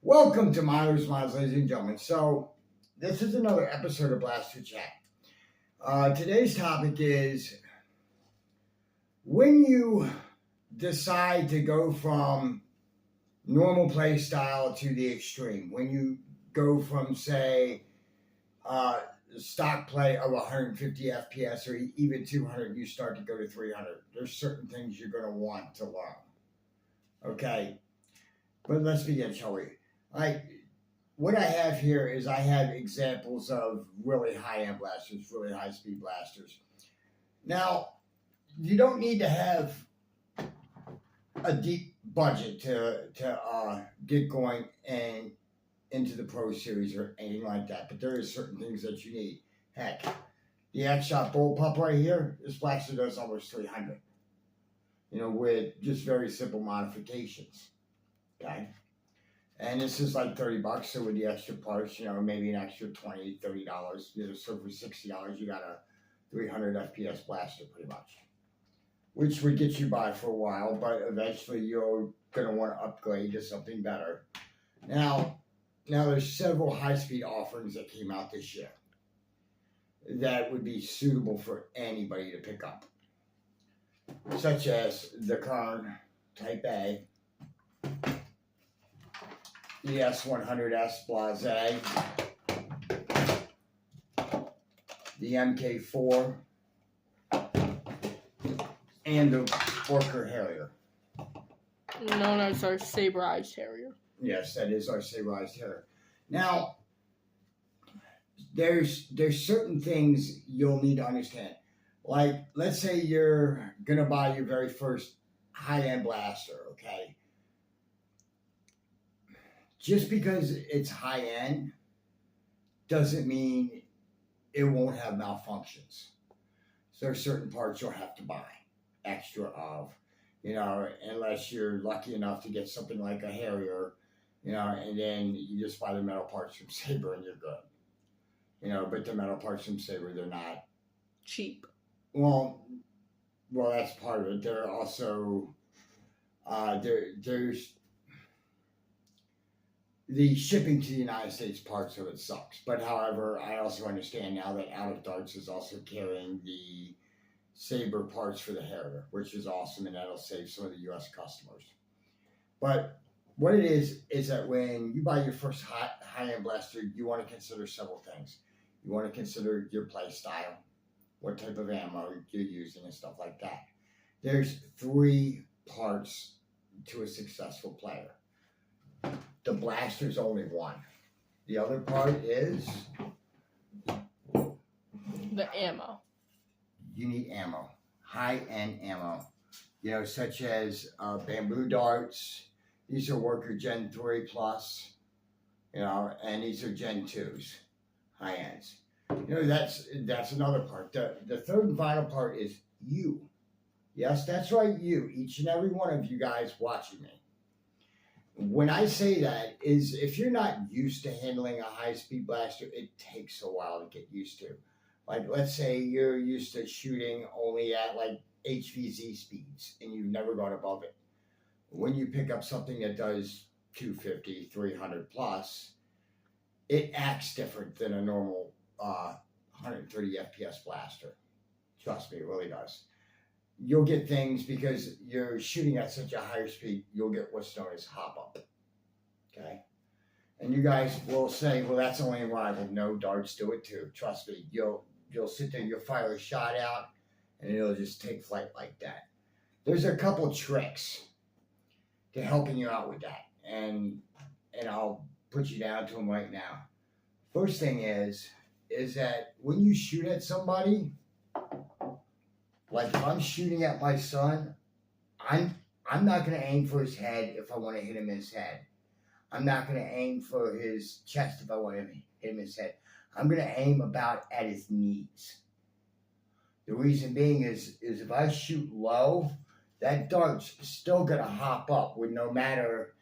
Welcome to Milers Miles, ladies and gentlemen. So, this is another episode of Blaster Chat. Today's topic is when you decide to go from normal play style to the extreme. When you go from, say, uh, stock play of 150 FPS or even 200, you start to go to 300. There's certain things you're going to want to learn. Okay, but let's begin, shall we? Like, what I have here is I have examples of really high end blasters, really high speed blasters. Now, you don't need to have a deep budget to get going and into the Pro Series or anything like that, but there is certain things that you need. Heck, the X-Shot Bullpup right here, this blaster does almost 300. With just very simple modifications. Okay. And this is like $30. So with the extra parts, maybe an extra $20, $30. So for $60, you got a 300 FPS blaster pretty much, which would get you by for a while, but eventually you're gonna want to upgrade to something better. Now there's several high-speed offerings that came out this year that would be suitable for anybody to pick up, such as the Kern Type A, the S100S Blase, the MK4, and the Orca Harrier. Known as our Saber-Eyed Terrier. Yes, that is our Saber-Eyed Terrier. Now, there's certain things you'll need to understand. Like, let's say you're going to buy your very first high-end blaster, okay? Just because it's high-end doesn't mean it won't have malfunctions. So there are certain parts you'll have to buy extra of, unless you're lucky enough to get something like a Harrier, and then you just buy the metal parts from Saber and you're good. But the metal parts from Saber, they're not cheap. Well, that's part of it. They're also, there's the shipping to the United States parts of it sucks. But however, I also understand now that Out of Darts is also carrying the Saber parts for the Harrier, which is awesome, and that'll save some of the U.S. customers. But what it is that when you buy your first high-end blaster, you want to consider several things. You want to consider your play style, what type of ammo you're using, and stuff like that. There's 3 parts to a successful player. The blaster's only one. The other part is the ammo. You need ammo, high-end ammo, such as bamboo darts. These are Worker Gen 3 Plus, and these are Gen 2s, high ends. That's another part. The third and final part is you. Yes, that's right, you. Each and every one of you guys watching me. When I say that is if you're not used to handling a high-speed blaster, it takes a while to get used to. Like, let's say you're used to shooting only at like HVZ speeds and you've never gone above it. When you pick up something that does 250, 300 plus, it acts different than a normal 130 FPS blaster. Trust me, it really does. You'll get things because you're shooting at such a higher speed, you'll get what's known as hop up. Okay? And you guys will say, well, that's only in rival. No, darts do it too. Trust me. You'll sit there, you'll fire a shot out, and it'll just take flight like that. There's a couple tricks to helping you out with that. And I'll put you down to them right now. First thing is that when you shoot at somebody, like if I'm shooting at my son, I'm not going to aim for his head if I want to hit him in his head. I'm not going to aim for his chest if I want to hit him in his head. I'm going to aim about at his knees. The reason being is if I shoot low, that dart's still going to hop up with no matter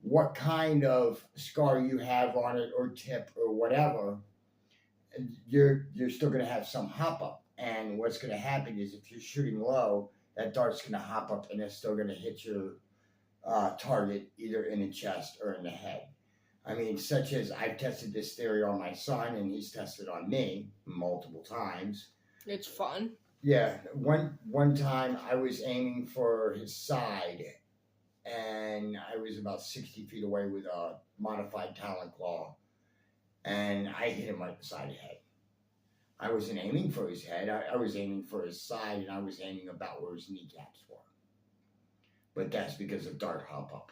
what kind of scar you have on it or tip or whatever, you're still going to have some hop up. And what's going to happen is if you're shooting low, that dart's going to hop up and it's still going to hit your target either in the chest or in the head. I mean, such as I've tested this theory on my son, and he's tested on me multiple times. It's fun. Yeah, one time I was aiming for his side, and I was about 60 feet away with a modified Talon Claw, and I hit him right beside the head. I wasn't aiming for his head. I was aiming for his side, and I was aiming about where his kneecaps were. But that's because of dart hop up.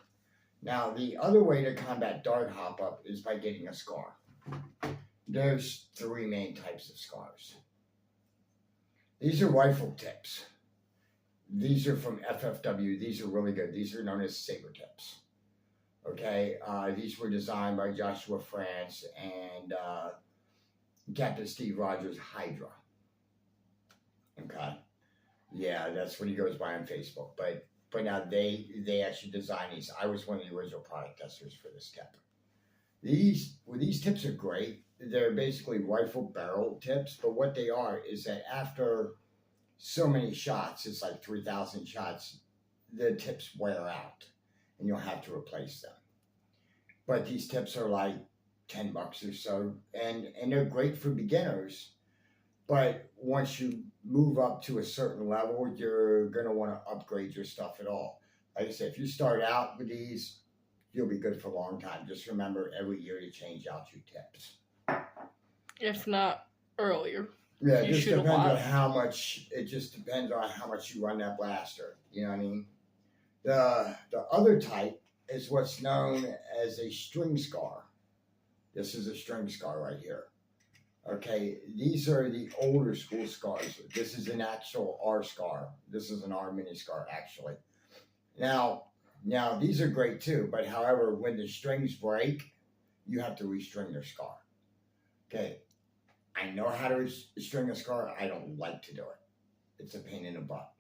Now, the other way to combat dart hop up is by getting a scar. There's 3 main types of scars. These are rifle tips. These are from FFW. These are really good. These are known as saber tips. Okay, these were designed by Joshua France and Captain Steve Rogers Hydra. Okay, yeah, that's what he goes by on Facebook. But now they actually designed these. I was one of the original product testers for this tip. These tips are great. They're basically rifle barrel tips, but what they are is that after so many shots, it's like 3,000 shots, the tips wear out, and you'll have to replace them. But these tips are like $10 or so, and they're great for beginners. But once you move up to a certain level, you're gonna want to upgrade your stuff at all. Like I said, if you start out with these, you'll be good for a long time. Just remember every year to change out your tips. If not earlier. Yeah, You it just shoot a depends on lot. how much. It just depends on how much you run that blaster. You know what I mean? The other type is what's known as a string scar. This is a string scar right here. Okay, these are the older school scars. This is an actual R scar. This is an R mini scar, actually. Now these are great too, but however, when the strings break, you have to restring your scar. Okay, I know how to string a scar. I don't like to do it. It's a pain in the butt.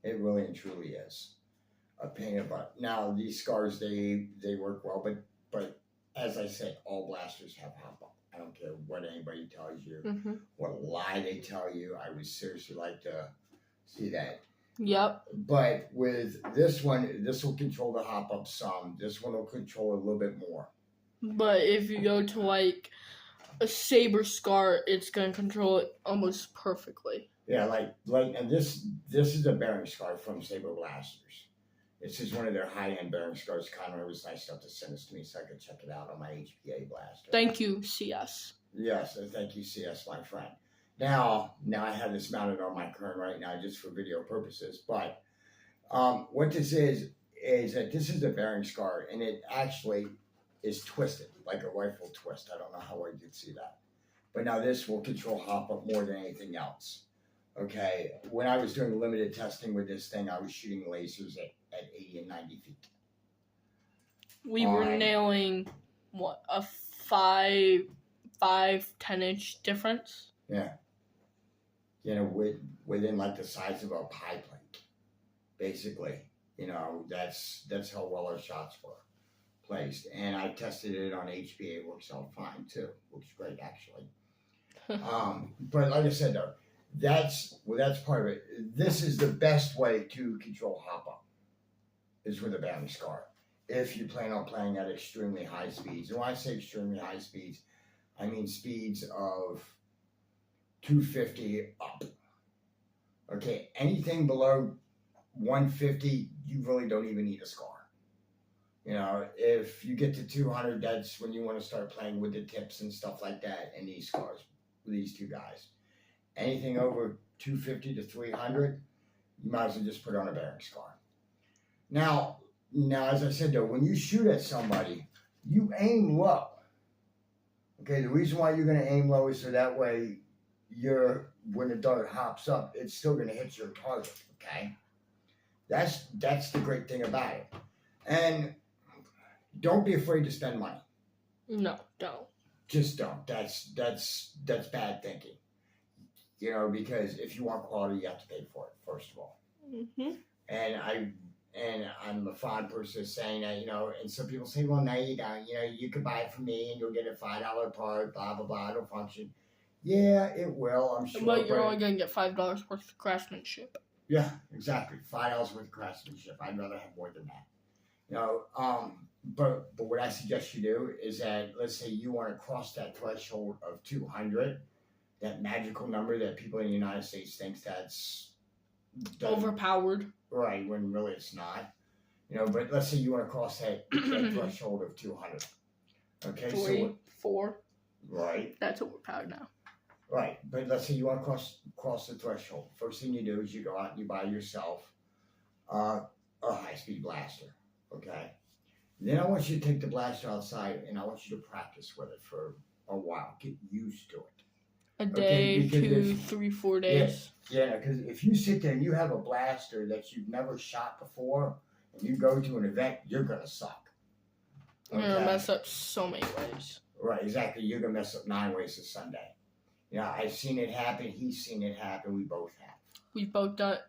It really and truly is a pain in the butt. Now, these scars, they work well, but as I said, all blasters have hop up. I don't care what anybody tells you, what lie they tell you. I would seriously like to see that. Yep. But with this one, this will control the hop up some. This one will control a little bit more. But if you go to like a saber scar, it's gonna control it almost perfectly. Yeah, like and this is a bearing scar from Saber Blasters. This is one of their high-end bearing scars. Connor was nice enough to send this to me so I could check it out on my HPA blaster. Thank you, CS. Yes, thank you, CS, my friend. Now I have this mounted on my Kern right now just for video purposes. But what this is that this is a bearing scar, and it actually is twisted like a rifle twist. I don't know how well you can see that. But now this will control hop up more than anything else. Okay, when I was doing limited testing with this thing, I was shooting lasers at 80 and 90 feet. We were nailing, what, a 10-inch difference? Yeah. You know, within like the size of a pie plate, basically. You know, that's how well our shots were placed. And I tested it on HPA. It works out fine, too. Works great, actually. But like I said, though, that's part of it. This is the best way to control hop up, is with a bearing scar. If you plan on playing at extremely high speeds. And when I say extremely high speeds, I mean speeds of 250 up. Okay, anything below 150, you really don't even need a scar. You know, if you get to 200, that's when you want to start playing with the tips and stuff like that, and these scars, with these two guys. Anything over 250 to 300, you might as well just put on a bearing scar. Now, as I said though, when you shoot at somebody, you aim low. Okay, the reason why you're going to aim low is so that way when the dart hops up, it's still going to hit your target. Okay, that's the great thing about it. And don't be afraid to spend money. No, don't. Just don't. That's bad thinking. You know, because if you want quality, you have to pay for it, first of all. And I'm a fond person of saying that, you know, and some people say, well, no, you don't. You know, you could buy it from me and you'll get a $5 part, blah, blah, blah, it'll function. Yeah, it will, I'm sure. But you're only going to get $5 worth of craftsmanship. Yeah, exactly. $5 worth of craftsmanship. I'd rather have more than that. You know, but what I suggest you do is that, let's say you want to cross that threshold of 200, that magical number that people in the United States thinks that's Overpowered. right, when really it's not. But let's say you want to cross that threshold of 200. Okay, 44. Right. That's overpowered now. Right, but let's say you want to cross the threshold. First thing you do is you go out and you buy yourself a high-speed blaster. Okay. Then I want you to take the blaster outside and I want you to practice with it for a while. Get used to it. A day, because 2, 3, 4 days. Yeah, because if you sit there and you have a blaster that you've never shot before and you go to an event, you're going to suck. You're going to mess up so many ways. Right, exactly. You're going to mess up 9 ways to Sunday. I've seen it happen. He's seen it happen. We both have. We've both done it.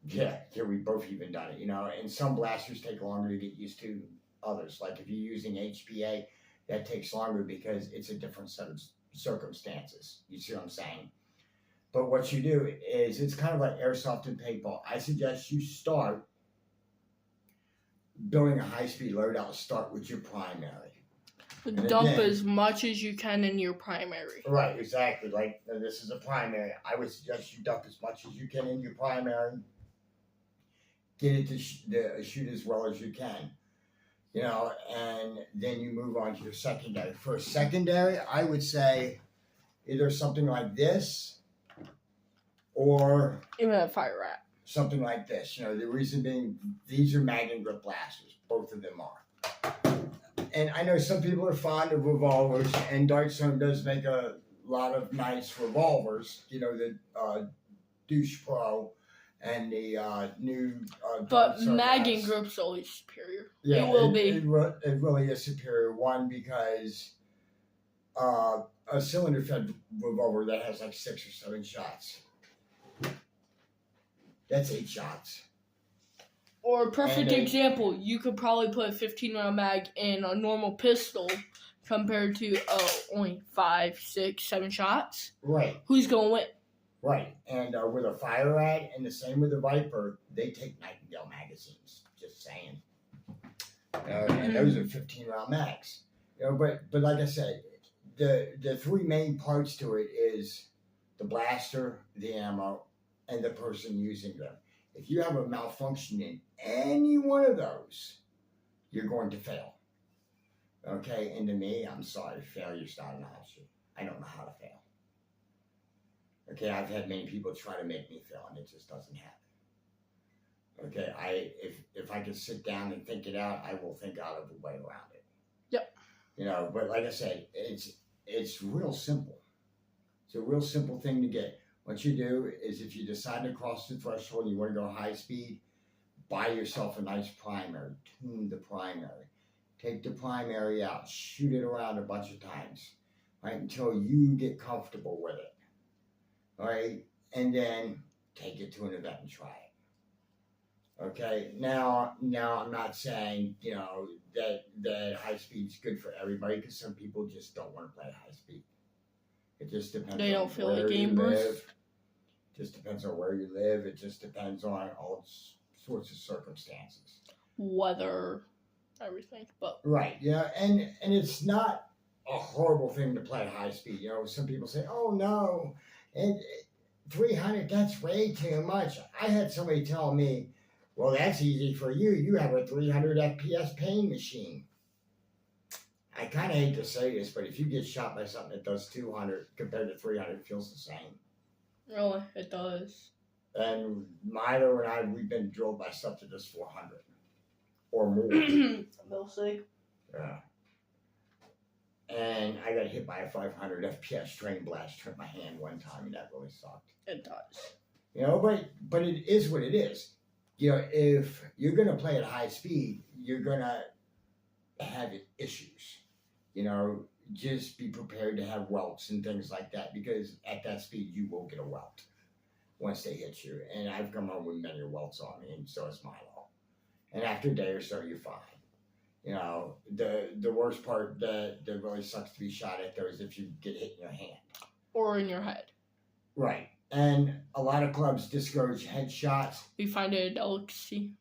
Yeah, we both even done it. And some blasters take longer to get used to others. Like if you're using HPA, that takes longer because it's a different set of circumstances. You see what I'm saying? But what you do is it's kind of like airsoft and paintball. I suggest you start building a high-speed loadout. Start with your primary. Dump as much as you can in your primary. Right, exactly. Like this is a primary. I would suggest you dump as much as you can in your primary. Get it to shoot as well as you can. And then you move on to your secondary. For a secondary, I would say either something like this or even a fire rat. Something like this. The reason being, these are Magnum grip blasters. Both of them are. And I know some people are fond of revolvers, and Dartzone does make a lot of nice revolvers. The Douche Pro and the new. But Magnum grip's always superior. Yeah, it will be. It really is superior. One, because a cylinder-fed revolver that has like 6 or 7 shots. That's 8 shots. Or a perfect example, you could probably put a 15-round mag in a normal pistol compared to only 5, 6, 7 shots. Right. Who's going to win? Right. And with a fire rat and the same with the Viper, they take Nightingale magazines. Just saying. And those are 15-round mags. But like I said, the 3 main parts to it is the blaster, the ammo, and the person using them. If you have a malfunction in any one of those, you're going to fail. Okay? And to me, I'm sorry, failure's not an option. I don't know how to fail. Okay? I've had many people try to make me fail, and it just doesn't happen. Okay? If I can sit down and think it out, I will think out of a way around it. Yep. But like I said, it's real simple. It's a real simple thing to get. What you do is if you decide to cross the threshold and you want to go high speed, buy yourself a nice primary. Tune the primary. Take the primary out. Shoot it around a bunch of times, right, until you get comfortable with it. All right? And then take it to an event and try it. Okay? Now I'm not saying, that high speed's good for everybody, because some people just don't want to play high speed. It just depends. They don't feel like gamers. Just depends on where you live. It just depends on all sorts of circumstances. Weather, everything. But right, and it's not a horrible thing to play high speed. Some people say, "Oh no, and 300, that's way too much." I had somebody tell me, "Well, that's easy for you. You have a 300 FPS pain machine." I kind of hate to say this, but if you get shot by something that does 200 compared to 300, it feels the same. Really, it does. And Milo and I, we've been drilled by stuff that does 400 or more. They'll say. Yeah. And I got hit by a 500 FPS train blast, hurt my hand one time, and that really sucked. It does. But it is what it is. If you're going to play at high speed, you're going to have issues. Just be prepared to have welts and things like that, because at that speed you will get a welt once they hit you. And I've come home with many welts on me, and so has Milo. And after a day or so, you're fine. The worst part that really sucks to be shot at, though, is if you get hit in your hand or in your head. Right. And a lot of clubs discourage headshots. We find it a delicacy.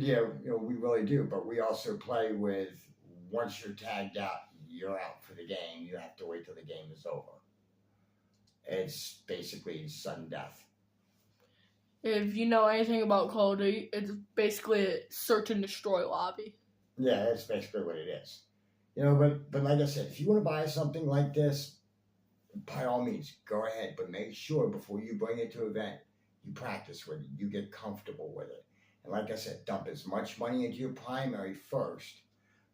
Yeah, we really do. But we also play with once you're tagged out, you're out for the game. You have to wait till the game is over. It's basically sudden death. If you know anything about Call of Duty, it's basically a search and destroy lobby. Yeah, that's basically what it is. But like I said, if you want to buy something like this, by all means, go ahead. But make sure before you bring it to an event, you practice with it, you get comfortable with it. And like I said, dump as much money into your primary first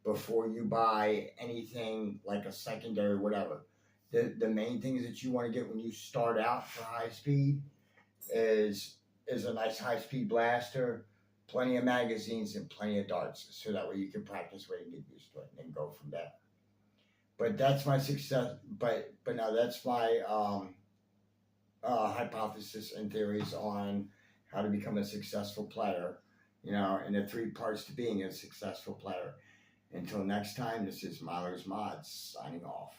before you buy anything like a secondary, whatever. The main things that you want to get when you start out for high speed is a nice high speed blaster, plenty of magazines, and plenty of darts, so that way you can practice with it and get used to it, and then go from there. But that's my success. But now that's my hypothesis and theories on how to become a successful player. And the 3 parts to being a successful player. Until next time, this is Miller's Mods signing off.